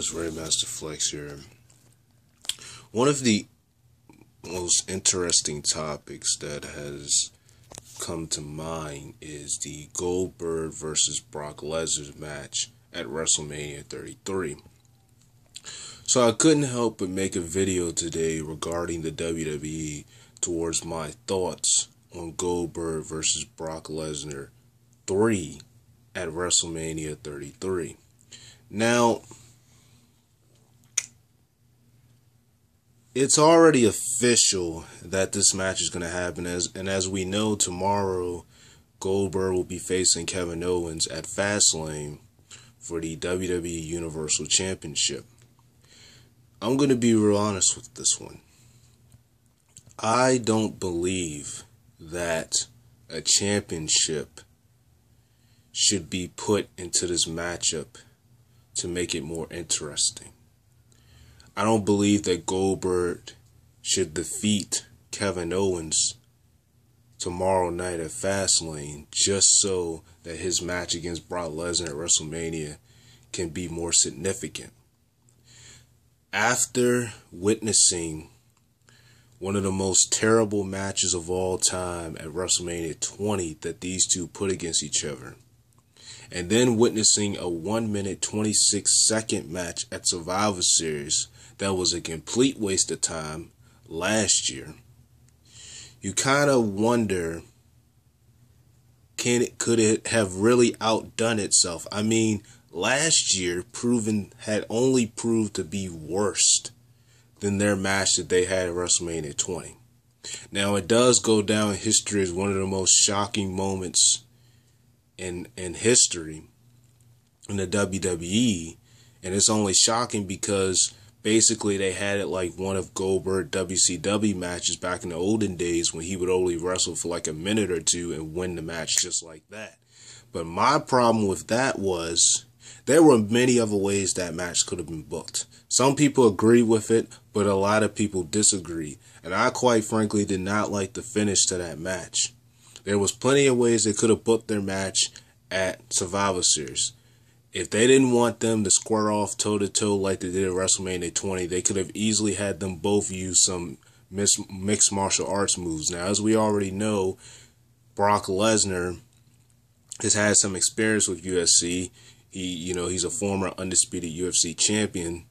guys, Ray Master Flex here. One of the most interesting topics that has come to mind is the Goldberg versus Brock Lesnar match at Wrestlemania 33. So I couldn't help but make a video today regarding the WWE towards my thoughts on Goldberg versus Brock Lesnar 3 at Wrestlemania 33. Now, it's already official that this match is going to happen, and as we know, tomorrow Goldberg will be facing Kevin Owens at Fastlane for the WWE Universal Championship. I'm going to be real honest with this one. I don't believe that a championship should be put into this matchup to make it more interesting. I don't believe that Goldberg should defeat Kevin Owens tomorrow night at Fastlane just so that his match against Brock Lesnar at WrestleMania can be more significant. After witnessing one of the most terrible matches of all time at WrestleMania 20 that these two put against each other, and then witnessing a 1 minute 26-second match at Survivor Series that was a complete waste of time last year, you kind of wonder, could it have really outdone itself? I mean, last year had only proved to be worse than their match that they had at WrestleMania 20. Now, it does go down in history as one of the most shocking moments in history in the WWE, and it's only shocking because basically they had it like one of Goldberg's WCW matches back in the olden days when he would only wrestle for like a minute or two and win the match just like that. But my problem with that was there were many other ways that match could have been booked. Some people agree with it, but a lot of people disagree, and I quite frankly did not like the finish to that match. There was plenty of ways they could have booked their match at Survivor Series. If they didn't want them to square off toe-to-toe like they did at WrestleMania 20, they could have easily had them both use some mixed martial arts moves. Now, as we already know, Brock Lesnar has had some experience with UFC. He's a former undisputed UFC champion,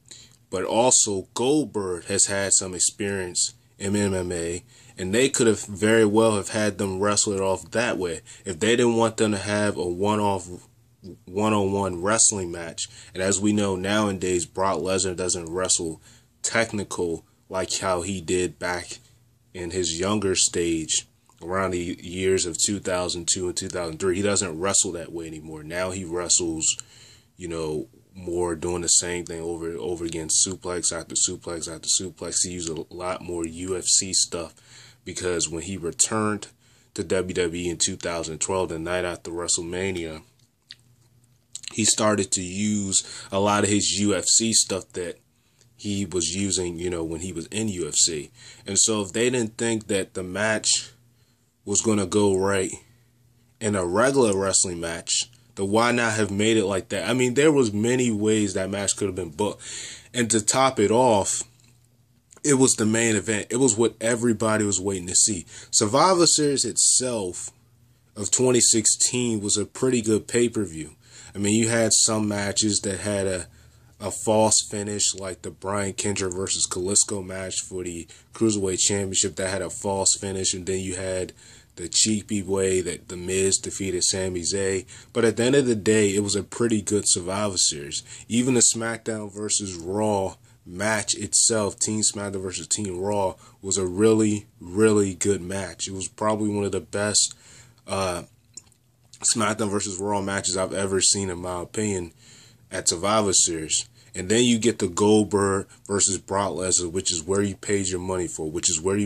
but also Goldberg has had some experience in MMA, and they could have very well have had them wrestle it off that way if they didn't want them to have a one-on-one wrestling match. And as we know nowadays, Brock Lesnar doesn't wrestle technical like how he did back in his younger stage around the years of 2002 and 2003. He doesn't wrestle that way anymore. Now he wrestles, more doing the same thing over and over again, suplex after suplex after suplex. He used a lot more UFC stuff because when he returned to WWE in 2012, the night after WrestleMania, he started to use a lot of his UFC stuff that he was using, when he was in UFC. And so if they didn't think that the match was going to go right in a regular wrestling match, then why not have made it like that? I mean, there was many ways that match could have been booked. And to top it off, it was the main event. It was what everybody was waiting to see. Survivor Series itself of 2016 was a pretty good pay-per-view. I mean, you had some matches that had a false finish, like the Brian Kendrick versus Kalisto match for the Cruiserweight Championship that had a false finish, and then you had the cheapy way that The Miz defeated Sami Zayn. But at the end of the day, it was a pretty good Survivor Series. Even the SmackDown versus Raw match itself, Team SmackDown versus Team Raw, was a really, really good match. It was probably one of the best SmackDown versus Raw matches I've ever seen, in my opinion, at Survivor Series. And then you get the Goldberg versus Brock Lesnar, which is where you paid your money for, which is what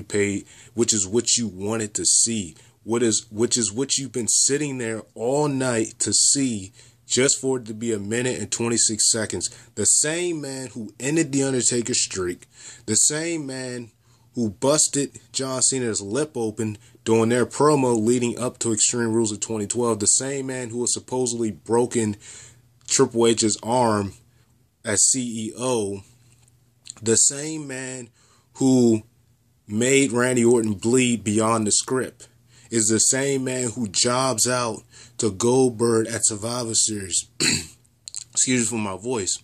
you wanted to see, which is what you've been sitting there all night to see, just for it to be 1 minute and 26 seconds. The same man who ended the Undertaker's streak, the same man who busted John Cena's lip open during their promo leading up to Extreme Rules of 2012, the same man who was supposedly broken Triple H's arm as CEO, the same man who made Randy Orton bleed beyond the script is the same man who jobs out to Goldberg at Survivor Series. Excuse me for my voice.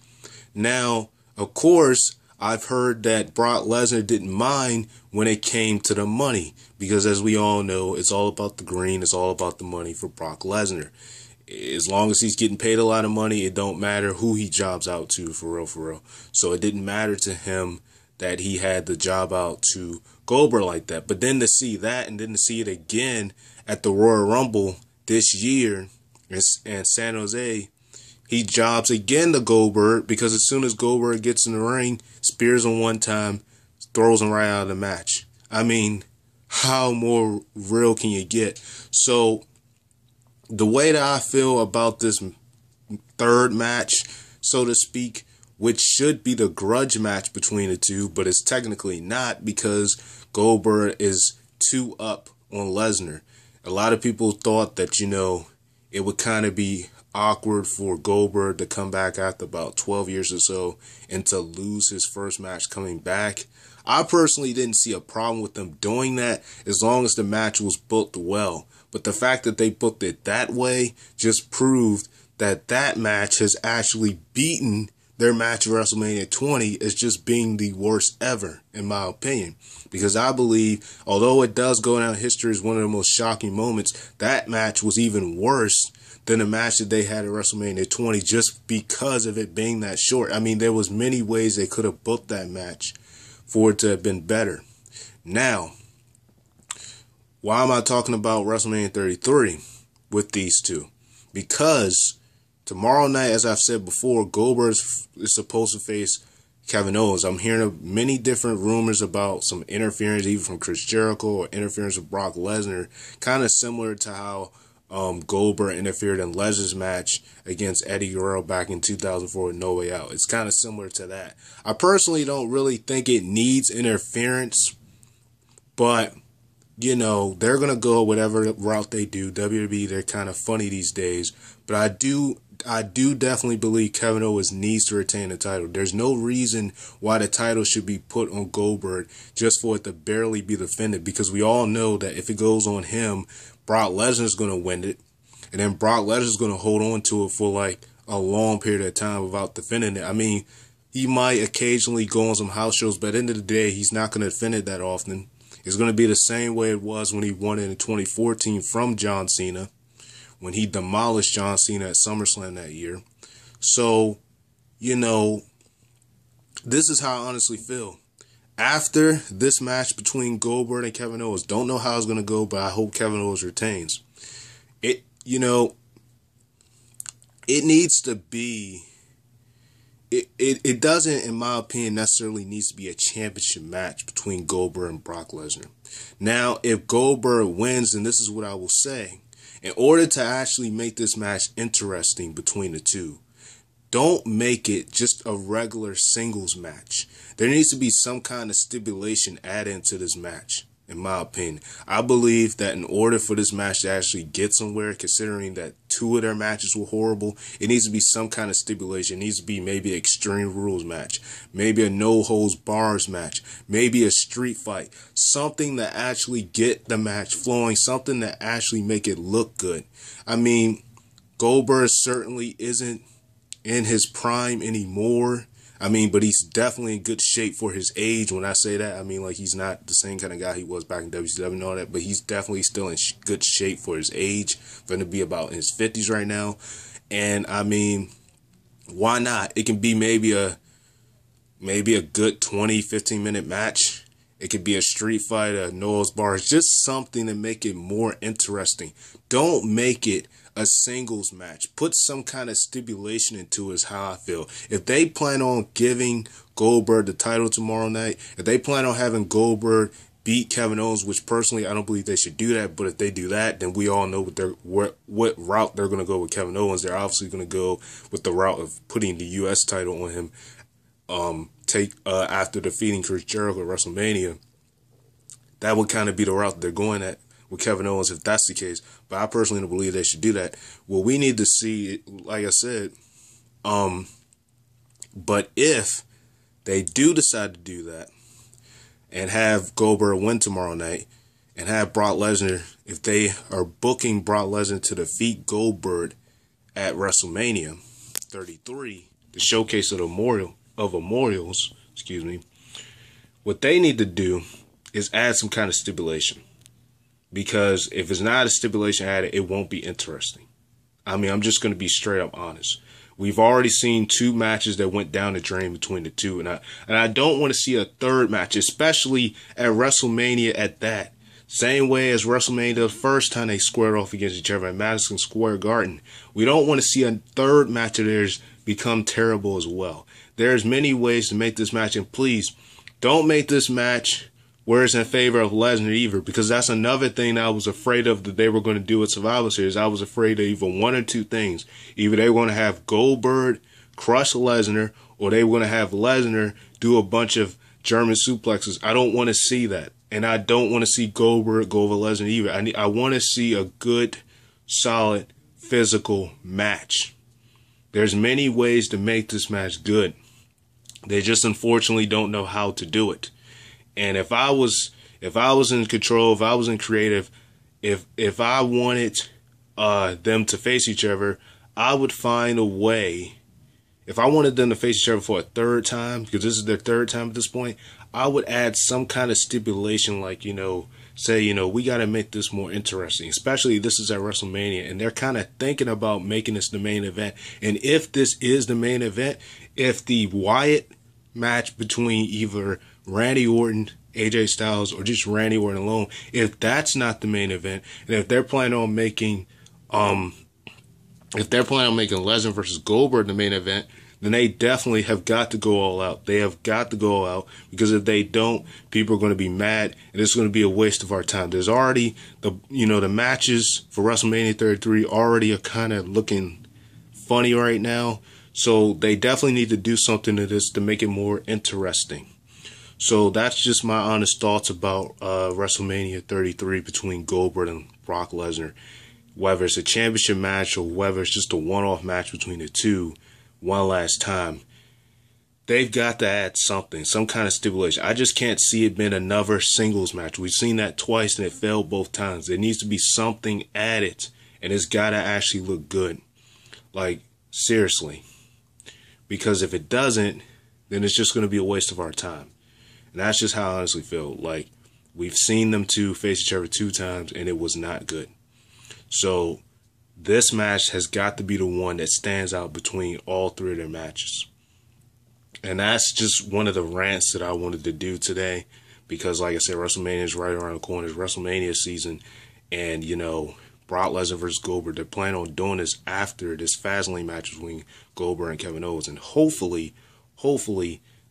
Now, of course, I've heard that Brock Lesnar didn't mind when it came to the money, because as we all know, it's all about the green, it's all about the money for Brock Lesnar. As long as he's getting paid a lot of money, it don't matter who he jobs out to, for real, for real. So it didn't matter to him that he had the job out to Goldberg like that. But then to see that, and then to see it again at the Royal Rumble this year in San Jose, he jobs again to Goldberg, because as soon as Goldberg gets in the ring, spears him one time, throws him right out of the match. I mean, how more real can you get? So the way that I feel about this third match, so to speak, which should be the grudge match between the two, but it's technically not, because Goldberg is 2 up on Lesnar. A lot of people thought that, it would kind of be awkward for Goldberg to come back after about 12 years or so and to lose his first match coming back. I personally didn't see a problem with them doing that as long as the match was booked well. But the fact that they booked it that way just proved that that match has actually beaten their match at WrestleMania 20 as just being the worst ever, in my opinion. Because I believe, although it does go down in history as one of the most shocking moments, that match was even worse than the match that they had at WrestleMania 20 just because of it being that short. I mean, there was many ways they could have booked that match for it to have been better. Now, why am I talking about WrestleMania 33 with these two? Because tomorrow night, as I've said before, Goldberg is supposed to face Kevin Owens. I'm hearing many different rumors about some interference, even from Chris Jericho, or interference with Brock Lesnar, kind of similar to how Goldberg interfered in Lesnar's match against Eddie Guerrero back in 2004 with No Way Out. It's kind of similar to that. I personally don't really think it needs interference, but they're going to go whatever route they do. WWE, they're kind of funny these days, but I do definitely believe Kevin Owens needs to retain the title. There's no reason why the title should be put on Goldberg just for it to barely be defended, because we all know that if it goes on him, Brock Lesnar's going to win it, and then Brock Lesnar's going to hold on to it for like a long period of time without defending it. I mean, he might occasionally go on some house shows, but at the end of the day, he's not going to defend it that often. It's going to be the same way it was when he won it in 2014 from John Cena, when he demolished John Cena at SummerSlam that year. So, this is how I honestly feel. After this match between Goldberg and Kevin Owens, don't know how it's going to go, but I hope Kevin Owens retains. It needs to be, it doesn't, in my opinion, necessarily needs to be a championship match between Goldberg and Brock Lesnar. Now, if Goldberg wins, then this is what I will say. In order to actually make this match interesting between the two, don't make it just a regular singles match. There needs to be some kind of stipulation added into this match, in my opinion. I believe that in order for this match to actually get somewhere, considering that 2 of their matches were horrible, it needs to be some kind of stipulation. It needs to be maybe an Extreme Rules match, maybe a No Holds Bars match, maybe a street fight, something that actually get the match flowing, something that actually make it look good. I mean, Goldberg certainly isn't in his prime anymore. I mean, but he's definitely in good shape for his age. When I say that, I mean, like, he's not the same kind of guy he was back in WCW and all that, but he's definitely still in good shape for his age, for him to be about in his 50s right now. And I mean, why not? It can be maybe a good 20, 15-minute match. It could be a street fight, a Noah's Bars, just something to make it more interesting. Don't make it a singles match. Put some kind of stipulation into it, is how I feel. If they plan on giving Goldberg the title tomorrow night, if they plan on having Goldberg beat Kevin Owens, which personally I don't believe they should do that, but if they do that, then we all know what route they're going to go with Kevin Owens. They're obviously going to go with the route of putting the U.S. title on him after defeating Chris Jericho at WrestleMania. That would kind of be the route they're going at with Kevin Owens, if that's the case. But I personally don't believe they should do that. What we need to see, like I said, But if they do decide to do that and have Goldberg win tomorrow night and have Brock Lesnar, if they are booking Brock Lesnar to defeat Goldberg at WrestleMania 33, the showcase of the memorials, what they need to do is add some kind of stipulation. Because if it's not a stipulation added, it won't be interesting. I mean, I'm just going to be straight up honest. We've already seen 2 matches that went down the drain between the two. And I don't want to see a third match, especially at WrestleMania at that. Same way as WrestleMania the first time they squared off against each other at Madison Square Garden. We don't want to see a third match of theirs become terrible as well. There's many ways to make this match. And please, don't make this match where it's in favor of Lesnar either, because that's another thing that I was afraid of that they were going to do at Survivor Series. I was afraid of either one or two things. Either they were going to have Goldberg crush Lesnar, or they were going to have Lesnar do a bunch of German suplexes. I don't want to see that. And I don't want to see Goldberg go over Lesnar either. I want to see a good, solid, physical match. There's many ways to make this match good. They just unfortunately don't know how to do it. And if I was in control, if I was in creative, if I wanted them to face each other, I would find a way. If I wanted them to face each other for a third time, because this is their third time at this point, I would add some kind of stipulation, like, say, we got to make this more interesting, especially this is at WrestleMania, and they're kind of thinking about making this the main event. And if this is the main event, if the Wyatt match between either Randy Orton, AJ Styles, or just Randy Orton alone, if that's not the main event, and if they're planning on making Lesnar versus Goldberg the main event, then they definitely have got to go all out. They have got to go all out, because if they don't, people are going to be mad, and it's going to be a waste of our time. There's already the matches for WrestleMania 33 already are kind of looking funny right now. So they definitely need to do something to this to make it more interesting. So that's just my honest thoughts about WrestleMania 33 between Goldberg and Brock Lesnar. Whether it's a championship match or whether it's just a one-off match between the two one last time, they've got to add something, some kind of stipulation. I just can't see it being another singles match. We've seen that twice and it failed both times. There needs to be something added, and it's got to actually look good. Like, seriously. Because if it doesn't, then it's just going to be a waste of our time. And that's just how I honestly feel. Like, we've seen them two face each other 2 times, and it was not good. So this match has got to be the one that stands out between all 3 of their matches. And that's just one of the rants that I wanted to do today. Because, like I said, WrestleMania is right around the corner. It's WrestleMania season. And, Brock Lesnar versus Goldberg, they're planning on doing this after this Fastlane match between Goldberg and Kevin Owens. And hopefully,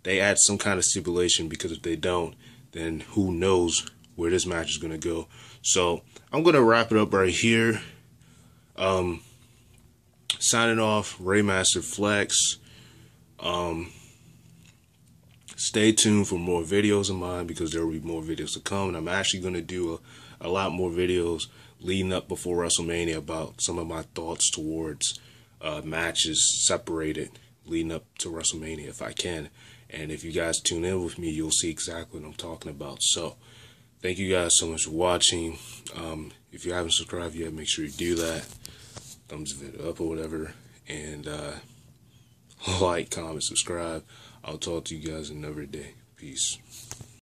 they add some kind of stipulation, because if they don't, then who knows where this match is going to go. So I'm going to wrap it up right here. Signing off, Raymaster Flex. Stay tuned for more videos of mine, because there will be more videos to come. And I'm actually going to do a lot more videos leading up before WrestleMania about some of my thoughts towards matches separated leading up to WrestleMania, if I can. And if you guys tune in with me, you'll see exactly what I'm talking about. So thank you guys so much for watching. If you haven't subscribed yet, make sure you do that. Thumbs it up or whatever. And like, comment, subscribe. I'll talk to you guys another day. Peace.